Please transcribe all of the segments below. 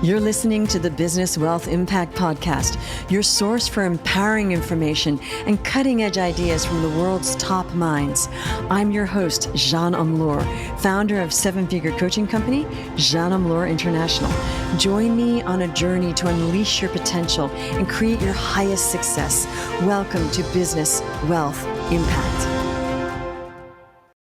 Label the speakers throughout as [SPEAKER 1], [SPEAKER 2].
[SPEAKER 1] You're listening to the Business Wealth Impact Podcast, your source for empowering information and cutting-edge ideas from the world's top minds. I'm your host, Jeanne Amlour, founder of seven-figure coaching company, Jeanne Amlour International. Join me on a journey to unleash your potential and create your highest success. Welcome to Business Wealth Impact.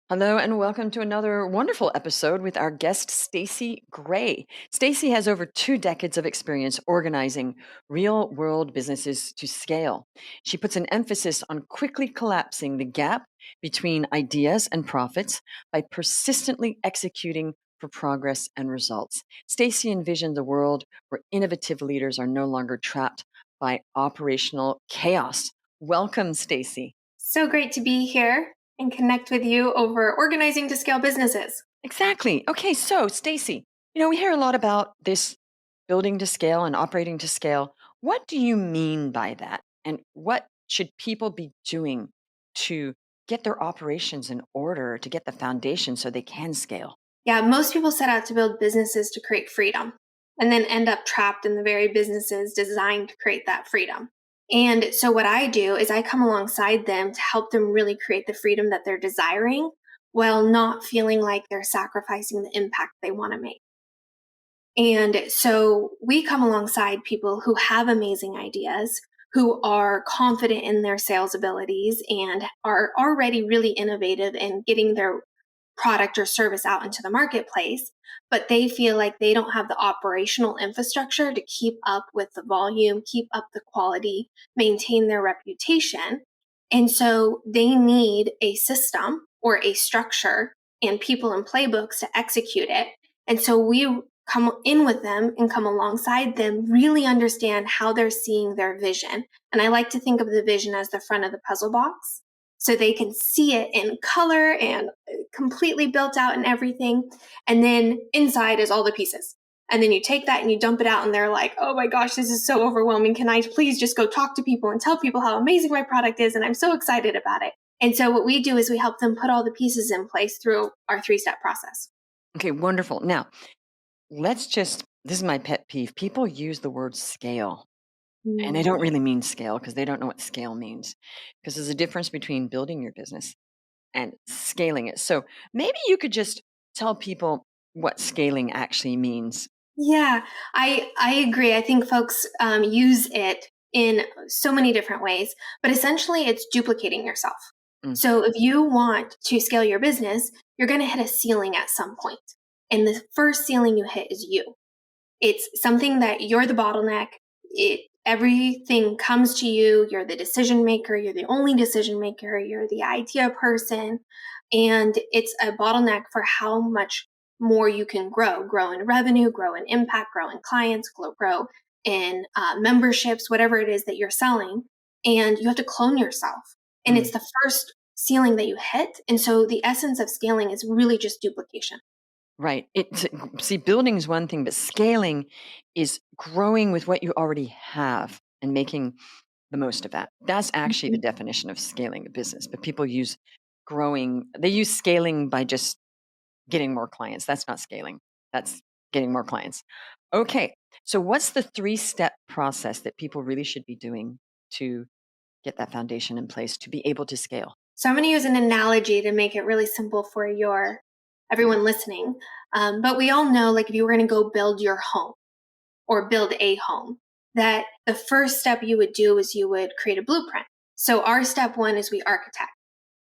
[SPEAKER 1] Hello and welcome to another wonderful episode with our guest, Staci Gray. Staci has over 2 decades of experience organizing real-world businesses to scale. She puts an emphasis on quickly collapsing the gap between ideas and profits by persistently executing for progress and results. Staci envisioned a world where innovative leaders are no longer trapped by operational chaos. Welcome, Staci.
[SPEAKER 2] So great to be here and connect with you over organizing to scale businesses.
[SPEAKER 1] Exactly. Okay, so Staci, we hear a lot about this building to scale and operating to scale. What do you mean by that? And what should people be doing to get their operations in order, to get the foundation so they can scale?
[SPEAKER 2] Yeah, most people set out to build businesses to create freedom and then end up trapped in the very businesses designed to create that freedom. And so what I do is I come alongside them to help them really create the freedom that they're desiring while not feeling like they're sacrificing the impact they want to make. And so we come alongside people who have amazing ideas, who are confident in their sales abilities and are already really innovative in getting their product or service out into the marketplace, but they feel like they don't have the operational infrastructure to keep up with the volume, keep up the quality, maintain their reputation. And so they need a system or a structure and people and playbooks to execute it. And so we come in with them and come alongside them, really understand how they're seeing their vision. And I like to think of the vision as the front of the puzzle box, so they can see it in color and completely built out and everything. And then inside is all the pieces. And then you take that and you dump it out and they're like, oh my gosh, this is so overwhelming. Can I please just go talk to people and tell people how amazing my product is? And I'm so excited about it. And so what we do is we help them put all the pieces in place through our 3-step process.
[SPEAKER 1] Okay, wonderful. Now, this is my pet peeve. People use the word scale. And they don't really mean scale because they don't know what scale means. Because there's a difference between building your business and scaling it. So maybe you could just tell people what scaling actually means.
[SPEAKER 2] Yeah, I agree. I think folks use it in so many different ways, but essentially it's duplicating yourself. So if you want to scale your business, you're going to hit a ceiling at some point. And the first ceiling you hit is you. It's something that you're the bottleneck. Everything comes to you. You're the decision maker. You're the only decision maker. You're the idea person. And it's a bottleneck for how much more you can grow in revenue, grow in impact, grow in clients, grow in memberships, whatever it is that you're selling. And you have to clone yourself. And it's the first ceiling that you hit. And so the essence of scaling is really just duplication.
[SPEAKER 1] Right. Building is one thing, but scaling is growing with what you already have and making the most of that. That's actually the definition of scaling a business. But people use scaling by just getting more clients. That's not scaling. That's getting more clients. Okay. So what's the 3-step process that people really should be doing to get that foundation in place to be able to scale?
[SPEAKER 2] So I'm going to use an analogy to make it really simple for everyone listening. But we all know, like if you were going to go build your home or build a home, that the first step you would do is you would create a blueprint. So our step 1 is we architect.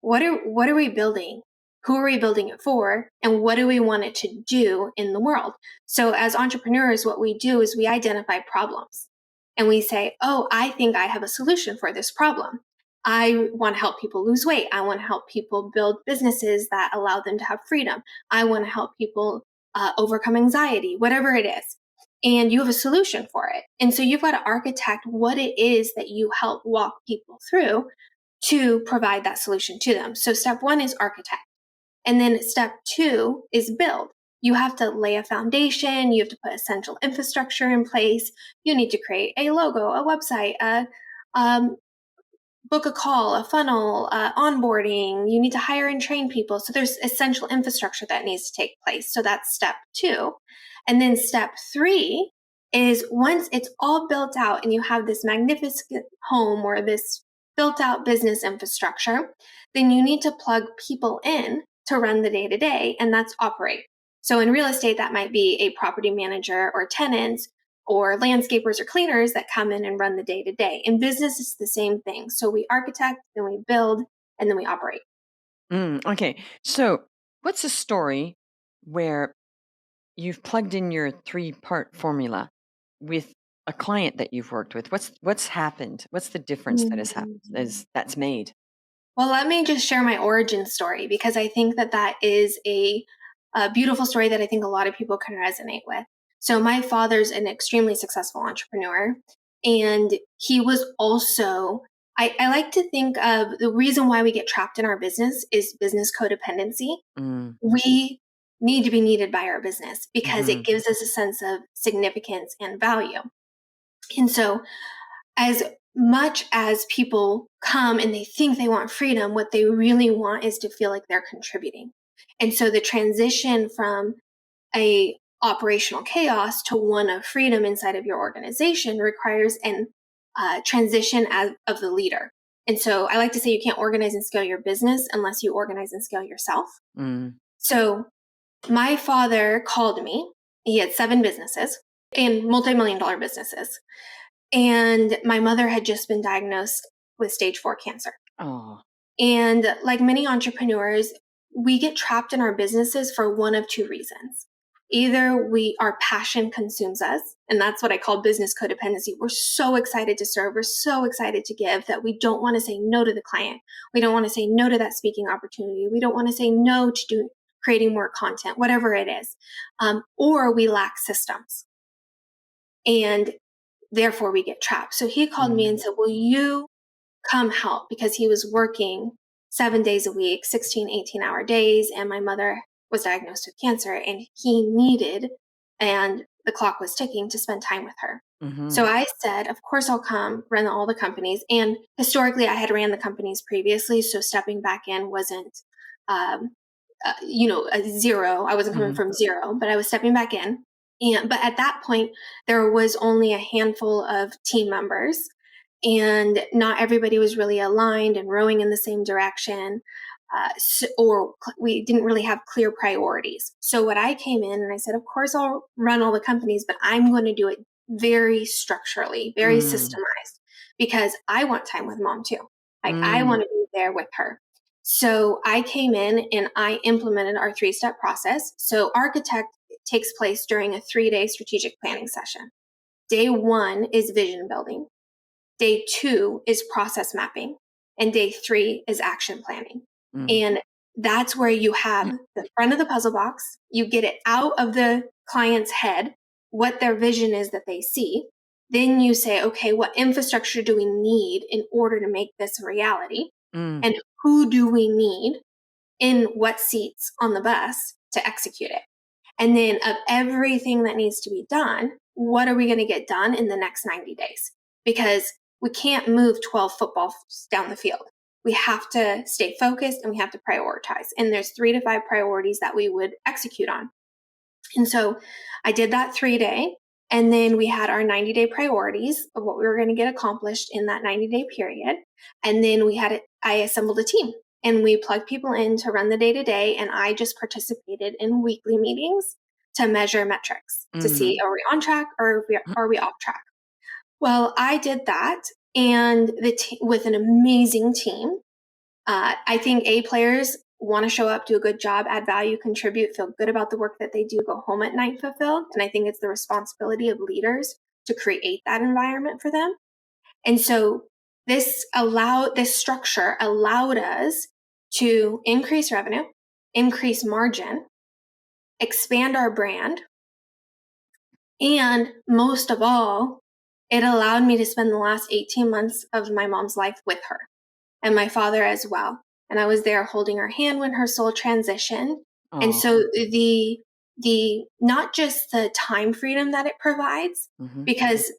[SPEAKER 2] What are we building? Who are we building it for? And what do we want it to do in the world? So as entrepreneurs, what we do is we identify problems and we say, oh, I think I have a solution for this problem. I want to help people lose weight. I want to help people build businesses that allow them to have freedom. I want to help people overcome anxiety, whatever it is. And you have a solution for it. And so you've got to architect what it is that you help walk people through to provide that solution to them. So step 1 is architect. And then step 2 is build. You have to lay a foundation. You have to put essential infrastructure in place. You need to create a logo, a website, book a call, a funnel, onboarding. You need to hire and train people. So there's essential infrastructure that needs to take place. So that's step 2. And then step 3 is once it's all built out and you have this magnificent home or this built out business infrastructure, then you need to plug people in to run the day to day, and that's operate. So in real estate, that might be a property manager or tenants or landscapers or cleaners that come in and run the day to day. In business, it's the same thing. So we architect, then we build, and then we operate.
[SPEAKER 1] Okay. So, what's a story where you've plugged in your three-part formula with a client that you've worked with? What's happened? What's the difference that has happened
[SPEAKER 2] Mhm.
[SPEAKER 1] that's made?
[SPEAKER 2] Well, let me just share my origin story because I think that that is a beautiful story that I think a lot of people can resonate with. So, my father's an extremely successful entrepreneur, and he was also, I like to think of the reason why we get trapped in our business is business codependency.
[SPEAKER 1] Mm,
[SPEAKER 2] We need to be needed by our business because it
[SPEAKER 1] mhm,
[SPEAKER 2] gives us a sense of significance and value. And so, as much as people come and they think they want freedom, what they really want is to feel like they're contributing. And so the transition from a operational chaos to one of freedom inside of your organization requires an transition of the leader. And so I like to say you can't organize and scale your business unless you organize and scale yourself.
[SPEAKER 1] mm,
[SPEAKER 2] So my father called me. He had 7 businesses and multi-million dollar businesses. And my mother had just been diagnosed with stage 4 cancer.
[SPEAKER 1] oh,
[SPEAKER 2] And like many entrepreneurs, we get trapped in our businesses for one of 2 reasons. Either our passion consumes us, and that's what I call business codependency. We're so excited to serve, we're so excited to give that we don't want to say no to the client. We don't want to say no to that speaking opportunity. We don't want to say no to creating more content, whatever it is. Or we lack systems. And therefore we get trapped. So he called me and
[SPEAKER 1] mm,
[SPEAKER 2] said, will you come help? Because he was working 7 days a week, 16, 18-hour days. And my mother was diagnosed with cancer and he needed, and the clock was ticking to spend time with her.
[SPEAKER 1] mhm,
[SPEAKER 2] So I said, of course I'll come run all the companies. And historically I had ran the companies previously. So stepping back in wasn't, um, a zero. I wasn't coming
[SPEAKER 1] mhm,
[SPEAKER 2] from zero, but I was stepping back in. But at that point, there was only a handful of team members, and not everybody was really aligned and rowing in the same direction. We didn't really have clear priorities. So what I came in and I said, of course, I'll run all the companies, but I'm going to do it very structurally, very
[SPEAKER 1] mm,
[SPEAKER 2] systemized, because I want time with mom too. Like I
[SPEAKER 1] mm,
[SPEAKER 2] want to be there with her. So I came in and I implemented our 3-step process. So architect takes place during a 3-day strategic planning session. Day 1 is vision building. Day 2 is process mapping. And day 3 is action planning.
[SPEAKER 1] mm,
[SPEAKER 2] And that's where you have the front of the puzzle box. You get it out of the client's head, what their vision is that they see. Then you say, okay, what infrastructure do we need in order to make this a reality?
[SPEAKER 1] mm,
[SPEAKER 2] And who do we need in what seats on the bus to execute it? And then of everything that needs to be done, what are we going to get done in the next 90 days? Because we can't move 12 footballs down the field. We have to stay focused and we have to prioritize. And there's 3 to 5 priorities that we would execute on. And so I did that 3-day. And then we had our 90-day priorities of what we were going to get accomplished in that 90-day period. And then I assembled a team and we plugged people in to run the day to day. And I just participated in weekly meetings to measure metrics to see,
[SPEAKER 1] mhm,
[SPEAKER 2] are we on track or are we off track? Well, I did that, and with an amazing team. I think A players want to show up, do a good job, add value, contribute, feel good about the work that they do, go home at night fulfilled. And I think it's the responsibility of leaders to create that environment for them. And so this structure allowed us to increase revenue, increase margin, expand our brand, and most of all, it allowed me to spend the last 18 months of my mom's life with her and my father as well. And I was there holding her hand when her soul transitioned. And
[SPEAKER 1] oh,
[SPEAKER 2] so the not just the time freedom that it provides,
[SPEAKER 1] mhm,
[SPEAKER 2] because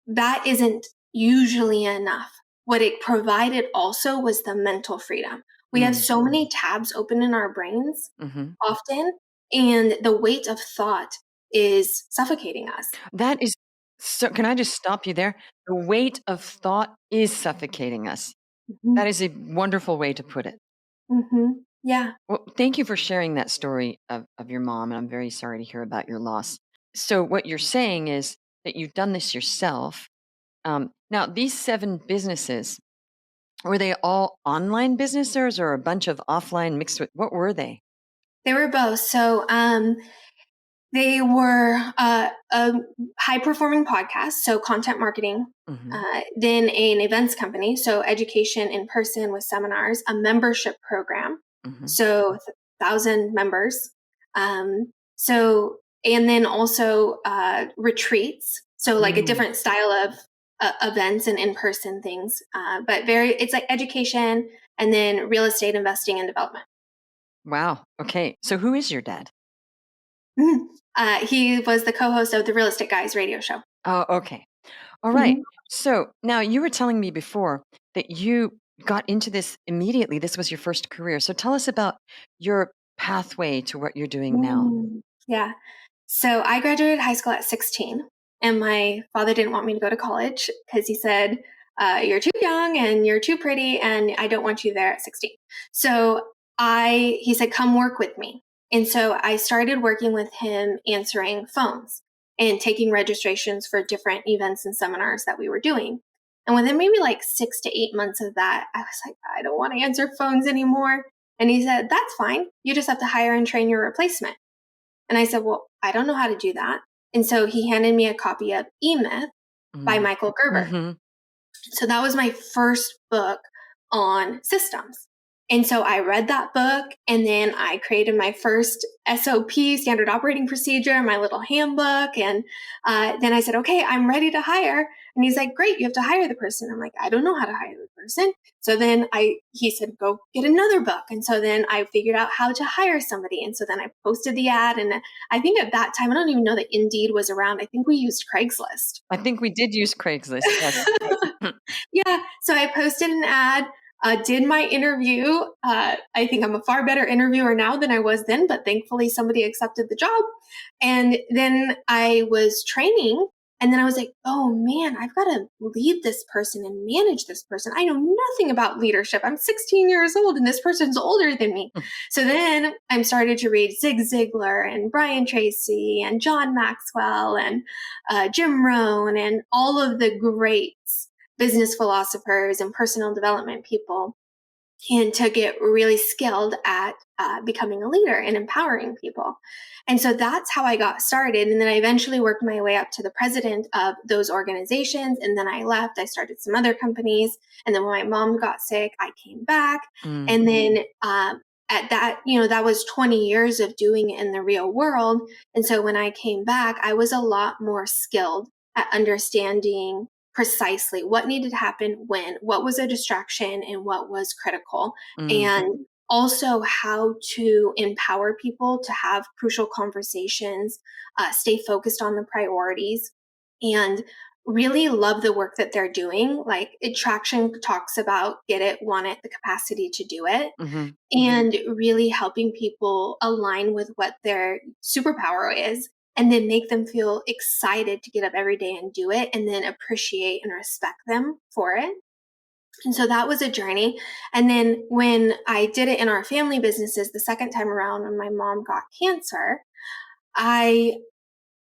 [SPEAKER 2] that isn't usually enough. What it provided also was the mental freedom. We have
[SPEAKER 1] mm,
[SPEAKER 2] so many tabs open in our brains
[SPEAKER 1] mhm,
[SPEAKER 2] often, and the weight of thought is suffocating us.
[SPEAKER 1] That is so can I just stop you there? The weight of thought is suffocating us. That
[SPEAKER 2] Mhm.
[SPEAKER 1] is a wonderful way to put it.
[SPEAKER 2] Mhm. Yeah.
[SPEAKER 1] Well, thank you for sharing that story of your mom, and I'm very sorry to hear about your loss. So, what you're saying is that you've done this yourself. Now, these 7 businesses, were they all online businesses or a bunch of offline mixed with what were they?
[SPEAKER 2] They were both. So, they were a high performing podcast, so content marketing,
[SPEAKER 1] Mhm,
[SPEAKER 2] then an events company, so education in person with seminars, a membership program,
[SPEAKER 1] mhm.
[SPEAKER 2] so 1,000 members. So, and then also retreats, so like a
[SPEAKER 1] Mm,
[SPEAKER 2] different style of events and in person things, but it's like education and then real estate investing and development.
[SPEAKER 1] wow, okay. So who is your dad?
[SPEAKER 2] Mhm. He was the co-host of the Real Estate Guys radio show.
[SPEAKER 1] Oh, okay. All right.
[SPEAKER 2] Mhm.
[SPEAKER 1] So, now you were telling me before that you got into this immediately. This was your first career. So tell us about your pathway to what you're doing now.
[SPEAKER 2] Yeah. So I graduated high school at 16, and my father didn't want me to go to college because he said, "You're too young and you're too pretty, and I don't want you there at 16." So he said, "Come work with me." And so I started working with him answering phones and taking registrations for different events and seminars that we were doing. And within maybe like 6 to 8 months of that, I was like, I don't want to answer phones anymore. And he said, "That's fine. You just have to hire and train your replacement." And I said, "Well, I don't know how to do that." And so he handed me a copy of E-Myth by
[SPEAKER 1] Mm.
[SPEAKER 2] Michael Gerber.
[SPEAKER 1] Mhm.
[SPEAKER 2] So that was my first book on systems. And so I read that book and then I created my first SOP, standard operating procedure, my little handbook. And then I said, "Okay, I'm ready to hire." And he's like, "Great, you have to hire the person." I'm like, "I don't know how to hire the person." So then he said, "Go get another book." And so then I figured out how to hire somebody. And so then I posted the ad. And I think at that time, I don't even know that Indeed was around. I think we used Craigslist.
[SPEAKER 1] I think we did use Craigslist, yes.
[SPEAKER 2] Yeah. So I posted an ad, did my interview. I think I'm a far better interviewer now than I was then, but thankfully somebody accepted the job. And then I was training. And then I was like, oh man, I've got to lead this person and manage this person. I know nothing about leadership. I'm 16 years old and this person's older than me. So then I started to read Zig Ziglar and Brian Tracy and John Maxwell and Jim Rohn and all of the greats, business philosophers and personal development people, and to get really skilled at becoming a leader and empowering people. And so that's how I got started. And then I eventually worked my way up to the president of those organizations. And then I left, I started some other companies. And then when my mom got sick, I came back.
[SPEAKER 1] Mm,
[SPEAKER 2] And then at that, that was 20 years of doing it in the real world. And so when I came back, I was a lot more skilled at understanding precisely what needed to happen when, what was a distraction, and what was critical.
[SPEAKER 1] mm,
[SPEAKER 2] And also how to empower people to have crucial conversations, stay focused on the priorities, and really love the work that they're doing. Like Attraction talks about get it, want it, the capacity to do it,
[SPEAKER 1] mhm,
[SPEAKER 2] and really helping people align with what their superpower is and then make them feel excited to get up every day and do it and then appreciate and respect them for it. And so that was a journey. And then when I did it in our family businesses the second time around when my mom got cancer, I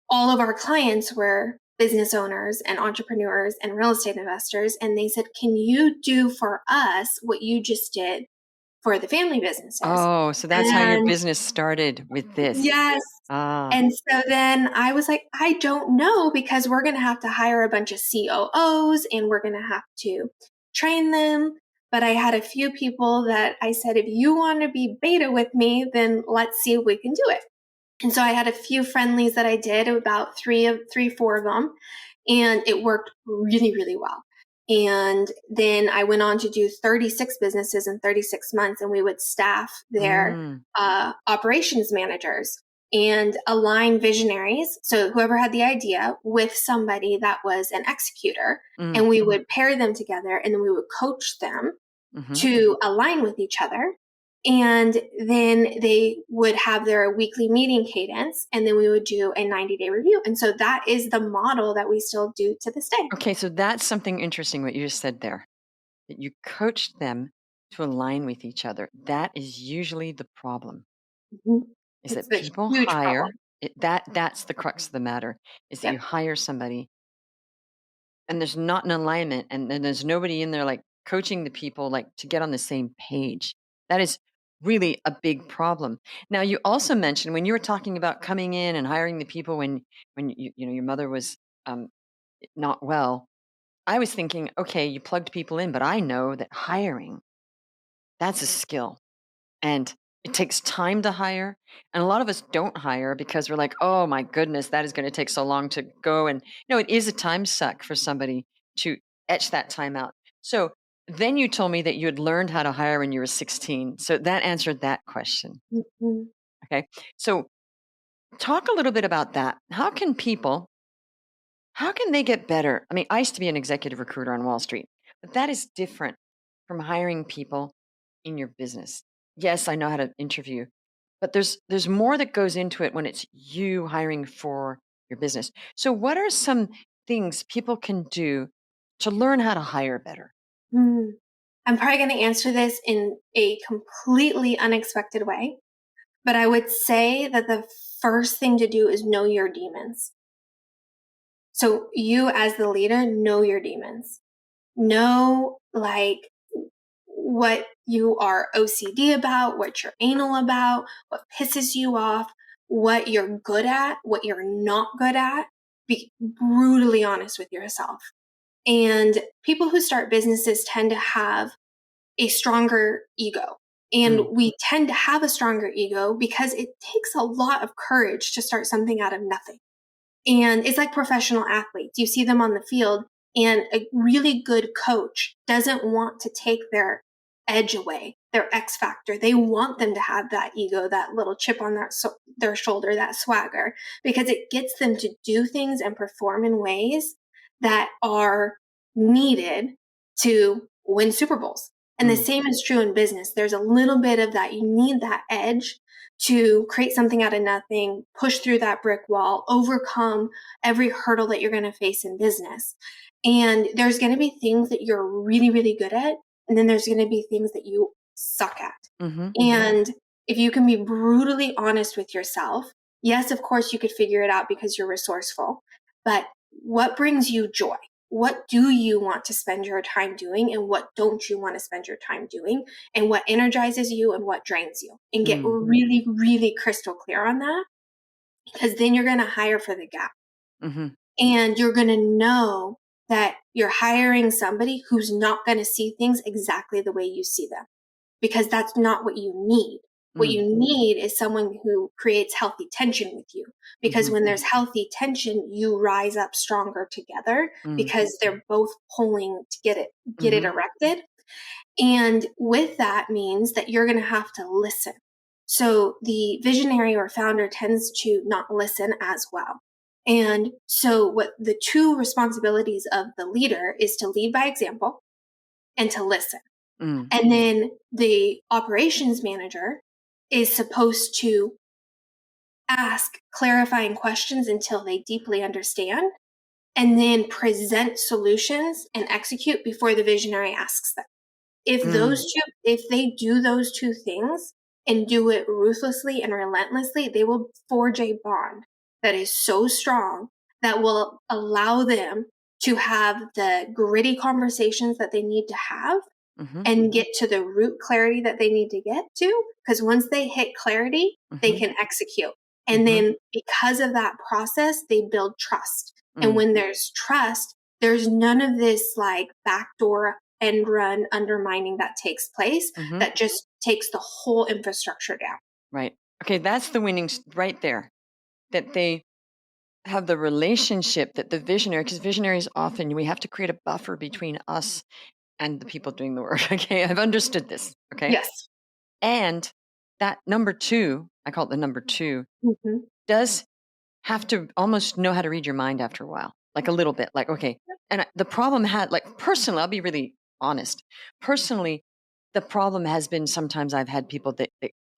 [SPEAKER 2] all of our clients were business owners and entrepreneurs and real estate investors, and they said, "Can you do for us what you just did for the family businesses?"
[SPEAKER 1] Oh, so that's how your
[SPEAKER 2] And
[SPEAKER 1] business started with this.
[SPEAKER 2] yes.
[SPEAKER 1] Ah,
[SPEAKER 2] And so then I was like, "I don't know because we're going to have to hire a bunch of COOs and we're going to have to train them." But I had a few people that I said, "If you want to be beta with me, then let's see if we can do it." And so I had a few friendlies that I did, about four of them, and it worked really, really well. And then I went on to do 36 businesses in 36 months, and we would staff their
[SPEAKER 1] mm,
[SPEAKER 2] operations managers and align visionaries. So whoever had the idea with somebody that was an executor,
[SPEAKER 1] mm,
[SPEAKER 2] and we would pair them together, and then we would coach them
[SPEAKER 1] mhm,
[SPEAKER 2] to align with each other. And then they would have their weekly meeting cadence, and then we would do a 90-day review. And so that is the model that we still do to this day.
[SPEAKER 1] Okay, so that's something interesting what you just said there, that you coached them to align with each other. That is usually the problem,
[SPEAKER 2] Mhm.
[SPEAKER 1] is
[SPEAKER 2] It's
[SPEAKER 1] that
[SPEAKER 2] the
[SPEAKER 1] people
[SPEAKER 2] huge problem.
[SPEAKER 1] hire that's the crux of the matter, is that you
[SPEAKER 2] Yep.
[SPEAKER 1] hire somebody and there's not an alignment and then there's nobody in there like coaching the people like to get on the same page. That is really a big problem. Now you also mentioned when you were talking about coming in and hiring the people when you know your mother was um, not well. I was thinking, okay, you plugged people in, but I know that hiring, that's a skill. And it takes time to hire. And a lot of us don't hire because we're like, oh my goodness, that is going to take so long to go. And no, it is a time suck for somebody to etch that time out. So then you told me that you had learned how to hire when you were 16. So that answered that question.
[SPEAKER 2] Mhm.
[SPEAKER 1] Okay. So talk a little bit about that. How can they get better? I mean, I used to be an executive recruiter on Wall Street, but that is different from hiring people in your business. Yes, I know how to interview, but there's more that goes into it when it's you hiring for your business. So what are some things people can do to learn how to hire better?
[SPEAKER 2] Mm. I'm probably going to answer this in a completely unexpected way, but I would say that the first thing to do is know your demons. So you as the leader, know your demons. Know like what you are OCD about, what you're anal about, what pisses you off, what you're good at, what you're not good at. Be brutally honest with yourself. And people who start businesses tend to have a stronger ego. And
[SPEAKER 1] Mm,
[SPEAKER 2] we tend to have a stronger ego because it takes a lot of courage to start something out of nothing. And it's like professional athletes. You see them on the field, and a really good coach doesn't want to take their edge away, their X factor. They want them to have that ego, that little chip on their shoulder, that swagger, because it gets them to do things and perform in ways that are needed to win Super Bowls. And the
[SPEAKER 1] mm,
[SPEAKER 2] same is true in business. There's a little bit of that. You need that edge to create something out of nothing, push through that brick wall, overcome every hurdle that you're going to face in business. And there's going to be things that you're really, really good at. And then there's going to be things that you suck at.
[SPEAKER 1] hmm
[SPEAKER 2] And if you can be brutally honest with yourself, yes, of course, you could figure it out because you're resourceful. But what brings you joy? What do you want to spend your time doing? And what don't you want to spend your time doing? And what energizes you and what drains you? And get
[SPEAKER 1] mm,
[SPEAKER 2] really, really crystal clear on that, because then you're going to hire for the gap.
[SPEAKER 1] hmm
[SPEAKER 2] And you're going to know that you're hiring somebody who's not going to see things exactly the way you see them, because that's not what you need. What
[SPEAKER 1] mm,
[SPEAKER 2] you need is someone who creates healthy tension with you. Because
[SPEAKER 1] hmm
[SPEAKER 2] when there's healthy tension, you rise up stronger together
[SPEAKER 1] mm,
[SPEAKER 2] because they're both pulling to get it
[SPEAKER 1] hmm
[SPEAKER 2] erected. And with that means that you're going to have to listen. So the visionary or founder tends to not listen as well. And so what the two responsibilities of the leader is to lead by example and to listen.
[SPEAKER 1] mm,
[SPEAKER 2] And then the operations manager is supposed to ask clarifying questions until they deeply understand, and then present solutions and execute before the visionary asks them.
[SPEAKER 1] mm,
[SPEAKER 2] If they do those two things and do it ruthlessly and relentlessly, they will forge a bond that is so strong that will allow them to have the gritty conversations that they need to have
[SPEAKER 1] hmm
[SPEAKER 2] and get to the root clarity that they need to get to. Because once they hit clarity, they
[SPEAKER 1] hmm
[SPEAKER 2] can execute. And
[SPEAKER 1] hmm
[SPEAKER 2] then because of that process, they build trust. And
[SPEAKER 1] mm,
[SPEAKER 2] when there's trust, there's none of this like backdoor end run undermining that takes place
[SPEAKER 1] hmm
[SPEAKER 2] that just takes the whole infrastructure down.
[SPEAKER 1] right. Okay, that's the right there. That they have the relationship that the visionary, because visionaries often we have to create a buffer between us and the people doing the work. Okay, I've understood this. Okay,
[SPEAKER 2] Yes.
[SPEAKER 1] and that number two, I call it the number two,
[SPEAKER 2] Mhm.
[SPEAKER 1] does have to almost know how to read your mind after a while, like a little bit. Like okay, and the problem had like personally, I'll be really honest. Personally, The problem has been sometimes I've had people that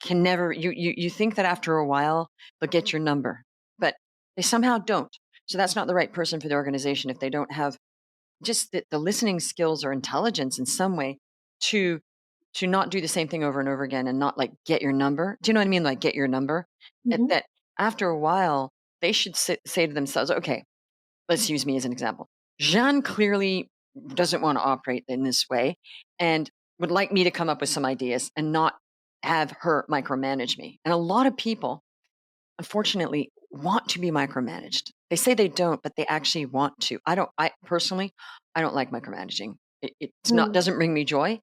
[SPEAKER 1] can never, you think that after a while they'll get your number, but they somehow don't. So that's not the right person for the organization if they don't have just the listening skills or intelligence in some way to not do the same thing over and over again and not like get your number. Do you know what I mean? Like get your number.
[SPEAKER 2] Mhm.
[SPEAKER 1] That after a while they should say to themselves, okay, let's use me as an example. Jean clearly doesn't want to operate in this way and would like me to come up with some ideas and not have her micromanage me. And a lot of people, unfortunately, want to be micromanaged. They say they don't, but they actually want to. I personally, I don't like micromanaging. It's not,
[SPEAKER 2] Mm.
[SPEAKER 1] doesn't bring me joy.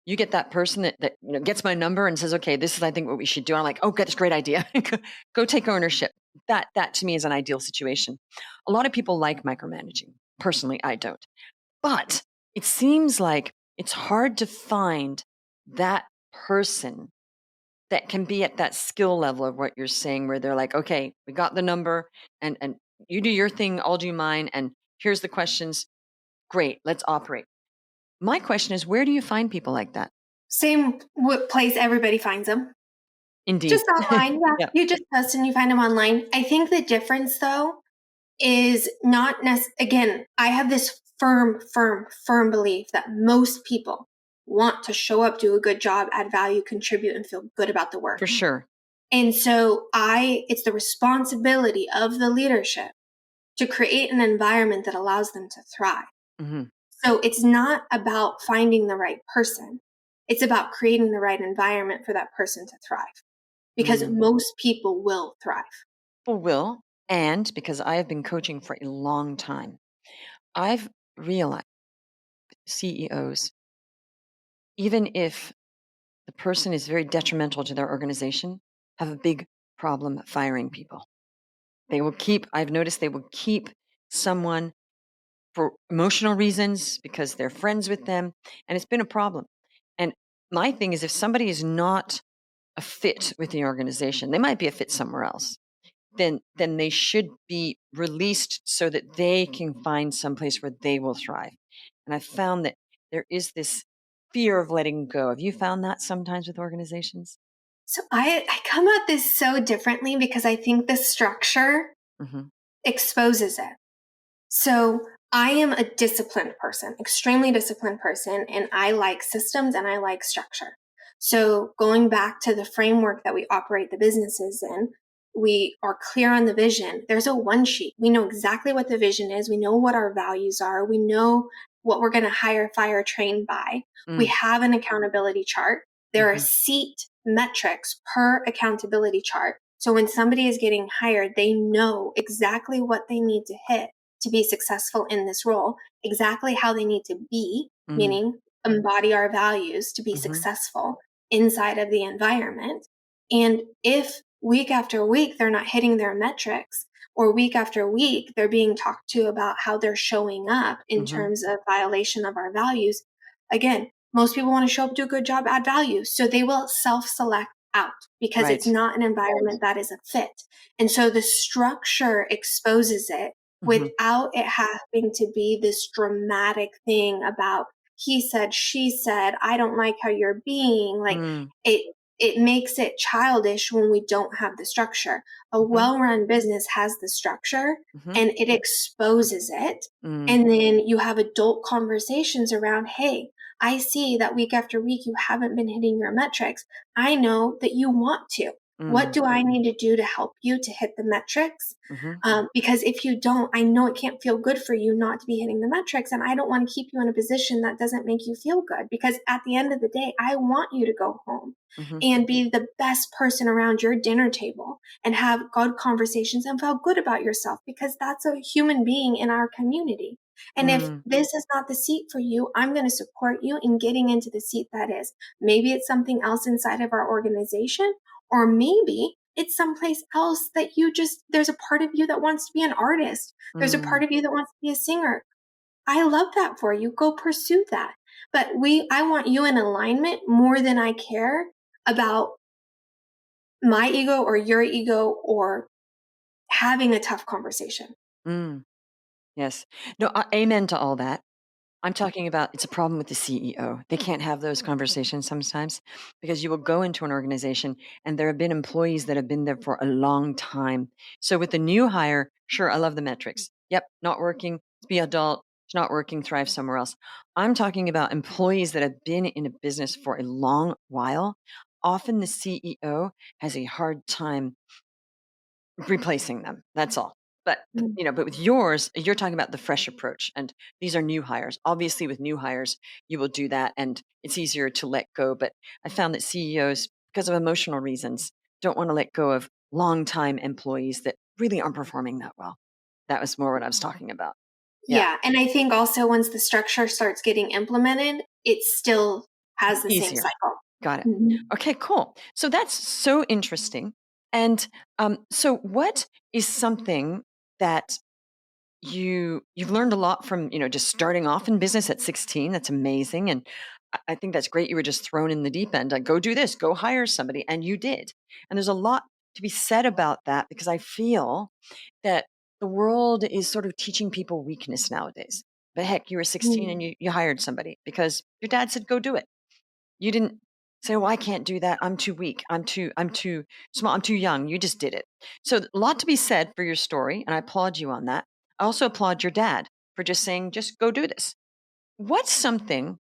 [SPEAKER 1] You get that person that gets my number and says, okay, this is, I think, what we should do. I'm like, oh, good, that's a great idea. Go take ownership. That to me is an ideal situation. A lot of people like micromanaging. Personally, I don't. But it seems like it's hard to find that person that can be at that skill level of what you're saying, where they're like, okay, we got the number and you do your thing, I'll do mine. And here's the questions. Great, let's operate. My question is, where do you find people like that?
[SPEAKER 2] Same place everybody finds them.
[SPEAKER 1] Indeed.
[SPEAKER 2] Just online, yeah.
[SPEAKER 1] Yeah,
[SPEAKER 2] You just post and you find them online. I think the difference, though, is not again, I have this firm belief that most people want to show up, do a good job, add value, contribute, and feel good about the
[SPEAKER 1] for
[SPEAKER 2] work.
[SPEAKER 1] sure.
[SPEAKER 2] And so it's the responsibility of the leadership to create an environment that allows them to thrive.
[SPEAKER 1] Hmm.
[SPEAKER 2] So it's not about finding the right person. It's about creating the right environment for that person to thrive because
[SPEAKER 1] Mm.
[SPEAKER 2] most people will thrive.
[SPEAKER 1] People will. And because I have been coaching for a long time, I've realized CEOs, even if the person is very detrimental to their organization, have a big problem firing people. I've noticed they will keep someone for emotional reasons because they're friends with them. And it's been a problem. And my thing is, if somebody is not a fit with the organization, they might be a fit somewhere else. Then they should be released so that they can find someplace where they will thrive. And I found that there is this fear of letting go. Have you found that sometimes with organizations?
[SPEAKER 2] So I come at this so differently because I think the structure
[SPEAKER 1] Hmm.
[SPEAKER 2] exposes it. So I am a disciplined person, extremely disciplined person, and I like systems and I like structure. So going back to the framework that we operate the businesses in, we are clear on the vision. There's a one sheet. We know exactly what the vision is. We know what our values are. We know what we're going to hire, fire, train by. We
[SPEAKER 1] Mm.
[SPEAKER 2] have an accountability chart. There are
[SPEAKER 1] Hmm.
[SPEAKER 2] seat metrics per accountability chart. So when somebody is getting hired, they know exactly what they need to hit to be successful in this role, exactly how they need to be,
[SPEAKER 1] Mm.
[SPEAKER 2] meaning embody our values to be
[SPEAKER 1] Hmm.
[SPEAKER 2] successful inside of the environment. And if week after week they're not hitting their metrics, or week after week they're being talked to about how they're showing up in
[SPEAKER 1] Hmm.
[SPEAKER 2] terms of violation of our values, again, most people want to show up, do a good job, add value. So they will self select out because it's
[SPEAKER 1] Right.
[SPEAKER 2] not an environment that is a fit. And so the structure exposes it
[SPEAKER 1] Hmm.
[SPEAKER 2] without it having to be this dramatic thing about he said, she said, I don't like how you're being. Like
[SPEAKER 1] Mm.
[SPEAKER 2] it makes it childish when we don't have the structure. A
[SPEAKER 1] Hmm.
[SPEAKER 2] well-run business has the structure
[SPEAKER 1] Hmm.
[SPEAKER 2] and it exposes it.
[SPEAKER 1] Mm.
[SPEAKER 2] And then you have adult conversations around, hey, I see that week after week you haven't been hitting your metrics. I know that you want to. What
[SPEAKER 1] Mm.
[SPEAKER 2] do I need to do to help you to hit the metrics?
[SPEAKER 1] Hmm.
[SPEAKER 2] Because if you don't, I know it can't feel good for you not to be hitting the metrics. And I don't want to keep you in a position that doesn't make you feel good. Because at the end of the day, I want you to go home
[SPEAKER 1] Hmm.
[SPEAKER 2] and be the best person around your dinner table and have good conversations and feel good about yourself because that's a human being in our community. And if
[SPEAKER 1] Mm.
[SPEAKER 2] this is not the seat for you, I'm going to support you in getting into the seat that is. Maybe it's something else inside of our organization, or maybe it's someplace else that there's a part of you that wants to be an artist. There's a
[SPEAKER 1] Mm.
[SPEAKER 2] part of you that wants to be a singer. I love that for you. Go pursue that. But I want you in alignment more than I care about my ego or your ego or having a tough conversation.
[SPEAKER 1] Mm. Yes. No, amen to all that. I'm talking about it's a problem with the CEO. They can't have those conversations sometimes because you will go into an organization and there have been employees that have been there for a long time. So with the new hire, sure, I love the metrics. Yep, not working, be adult, it's not working, thrive somewhere else. I'm talking about employees that have been in a business for a long while. Often the CEO has a hard time replacing them. That's all.
[SPEAKER 2] Mm.
[SPEAKER 1] But with yours, you're talking about the fresh approach, and these are new hires. Obviously, with new hires, you will do that, and it's easier to let go. But I found that CEOs, because of emotional reasons, don't want to let go of longtime employees that really aren't performing that well. That was more what I was talking about. Yeah,
[SPEAKER 2] Yeah, and I think also once the structure starts getting implemented, it still has the same
[SPEAKER 1] easier.
[SPEAKER 2] cycle.
[SPEAKER 1] Got it.
[SPEAKER 2] Mhm.
[SPEAKER 1] Okay, cool. So that's so interesting. And so, what is something that you've learned a lot from just starting off in business at 16? That's amazing, and I think that's great. You were just thrown in the deep end, like, go do this, go hire somebody, and you did. And there's a lot to be said about that, because I feel that the world is sort of teaching people weakness nowadays. But heck, you were 16 and
[SPEAKER 2] Mm.
[SPEAKER 1] you hired somebody because your dad said go do it. You didn't say, "Well, I can't do that. I'm too weak. I'm too small. I'm too young." You just did it. So a lot to be said for your story, and I applaud you on that. I also applaud your dad for just saying, "Just go do this." What's something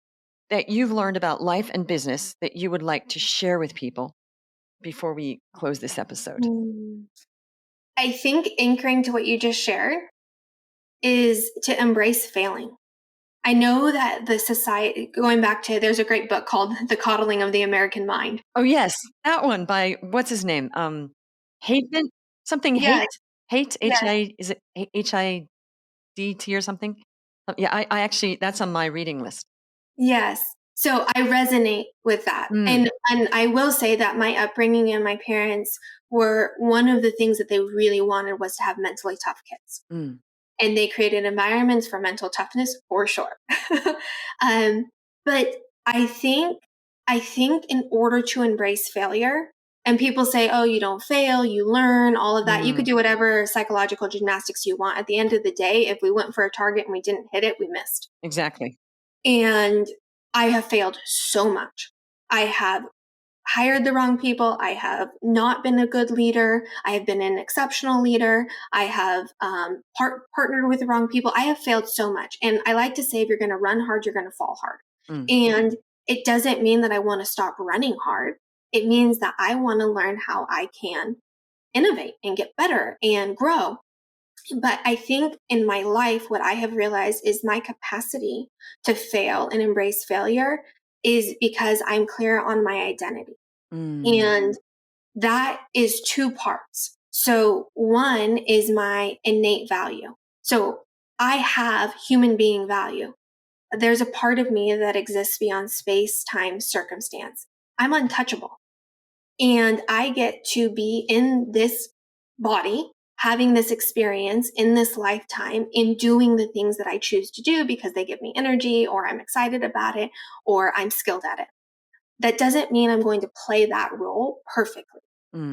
[SPEAKER 1] that you've learned about life and business that you would like to share with people before we close this episode?
[SPEAKER 2] Mm. I think anchoring to what you just shared is to embrace failing. I know that the society, going back to, there's a great book called The Coddling of the American Mind.
[SPEAKER 1] Oh, yes, that one by what's his name? Hateman? Something
[SPEAKER 2] Yes,
[SPEAKER 1] Hate? Hate?
[SPEAKER 2] yes,
[SPEAKER 1] H-I is it H-I-D-T or something? Yeah, I actually that's on my reading list.
[SPEAKER 2] yes. So I resonate with that.
[SPEAKER 1] Mm,
[SPEAKER 2] And I will say that my upbringing and my parents were, one of the things that they really wanted was to have mentally tough kids.
[SPEAKER 1] mm,
[SPEAKER 2] And they created environments for mental toughness for sure. um, but I think in order to embrace failure, and people say, "Oh, you don't fail, you learn," all of that. You could
[SPEAKER 1] mm,
[SPEAKER 2] do whatever psychological gymnastics you want. At the end of the day, if we went for a target and we didn't hit it, we missed.
[SPEAKER 1] exactly.
[SPEAKER 2] And I have failed so much. I have hired the wrong people. I have not been a good leader. I have been an exceptional leader. I have partnered with the wrong people. I have failed so much. And I like to say, if you're going to run hard, you're going to fall hard.
[SPEAKER 1] Mm,
[SPEAKER 2] And it doesn't mean that I want to stop running hard. It means that I want to learn how I can innovate and get better and grow. But I think in my life, what I have realized is my capacity to fail and embrace failure is because I'm clear on my identity.
[SPEAKER 1] mm,
[SPEAKER 2] And that is two parts. So, one is my innate value. So, I have human being value. There's a part of me that exists beyond space, time, circumstance. I'm untouchable. And I get to be in this body, having this experience in this lifetime, in doing the things that I choose to do because they give me energy, or I'm excited about it, or I'm skilled at it. That doesn't mean I'm going to play that role perfectly.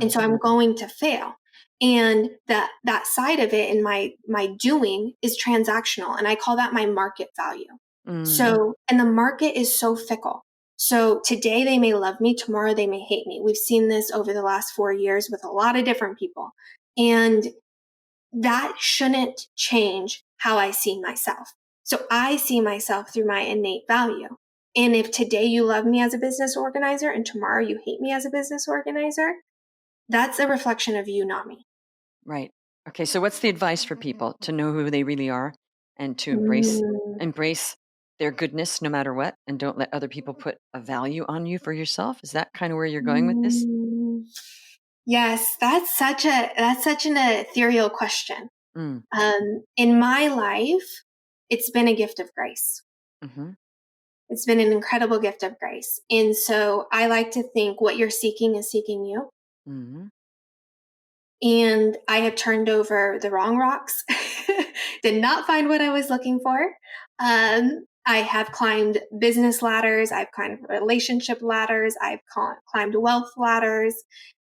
[SPEAKER 2] And
[SPEAKER 1] mm,
[SPEAKER 2] so I'm going to fail. And that side of it in my doing is transactional. And I call that my market value.
[SPEAKER 1] mm,
[SPEAKER 2] So, and the market is so fickle. So today they may love me, tomorrow they may hate me. We've seen this over the last 4 years with a lot of different people. And that shouldn't change how I see myself. So I see myself through my innate value. And if today you love me as a business organizer and tomorrow you hate me as a business organizer, that's a reflection of you, not me.
[SPEAKER 1] right. Okay, so what's the advice for people to know who they really are and to
[SPEAKER 2] Mm.
[SPEAKER 1] embrace their goodness no matter what, and don't let other people put a value on you for yourself? Is that kind of where you're going with this?
[SPEAKER 2] Mm. Yes, that's such an ethereal question.
[SPEAKER 1] Mm,
[SPEAKER 2] In my life, it's been a gift of grace.
[SPEAKER 1] mhm,
[SPEAKER 2] It's been an incredible gift of grace. And so I like to think what you're seeking is seeking you.
[SPEAKER 1] mhm,
[SPEAKER 2] And I have turned over the wrong rocks, did not find what I was looking for. I have climbed business ladders, I've climbed relationship ladders, I've climbed wealth ladders,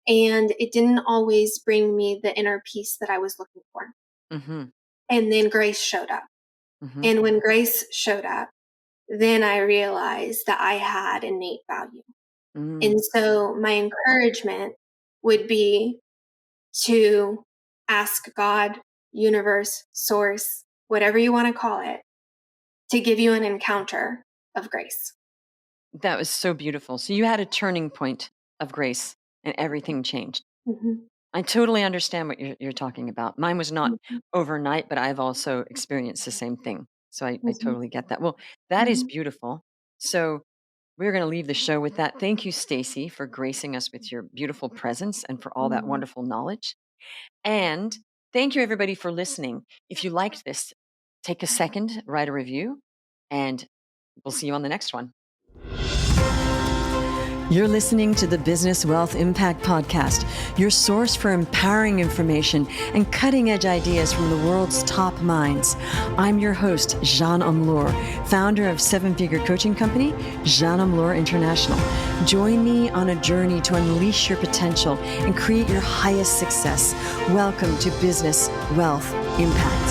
[SPEAKER 2] and it didn't always bring me the inner peace that I was looking for.
[SPEAKER 1] mhm,
[SPEAKER 2] And then grace showed up.
[SPEAKER 1] mhm,
[SPEAKER 2] And when grace showed up, then I realized that I had innate value.
[SPEAKER 1] Mm.
[SPEAKER 2] And so my encouragement would be to ask God, universe, source, whatever you want to call it, to give you an encounter of grace.
[SPEAKER 1] That was so beautiful. So you had a turning point of grace and everything changed.
[SPEAKER 2] Mhm,
[SPEAKER 1] I totally understand what you're talking about. Mine was not
[SPEAKER 2] mhm,
[SPEAKER 1] overnight, but I've also experienced the same thing. So I
[SPEAKER 2] mhm,
[SPEAKER 1] totally get that. Well, that is
[SPEAKER 2] mhm,
[SPEAKER 1] beautiful. So we're going to leave the show with that. Thank you, Stacy, for gracing us with your beautiful presence and for all that
[SPEAKER 2] mhm.
[SPEAKER 1] wonderful knowledge. And thank you, everybody, for listening. If you liked this, take a second, write a review, and we'll see you on the next one. You're listening to the Business Wealth Impact Podcast, your source for empowering information and cutting edge ideas from the world's top minds. I'm your host, Jeanne Amlour, founder of seven-figure coaching company, Jeanne Amlour International. Join me on a journey to unleash your potential and create your highest success. Welcome to Business Wealth Impact.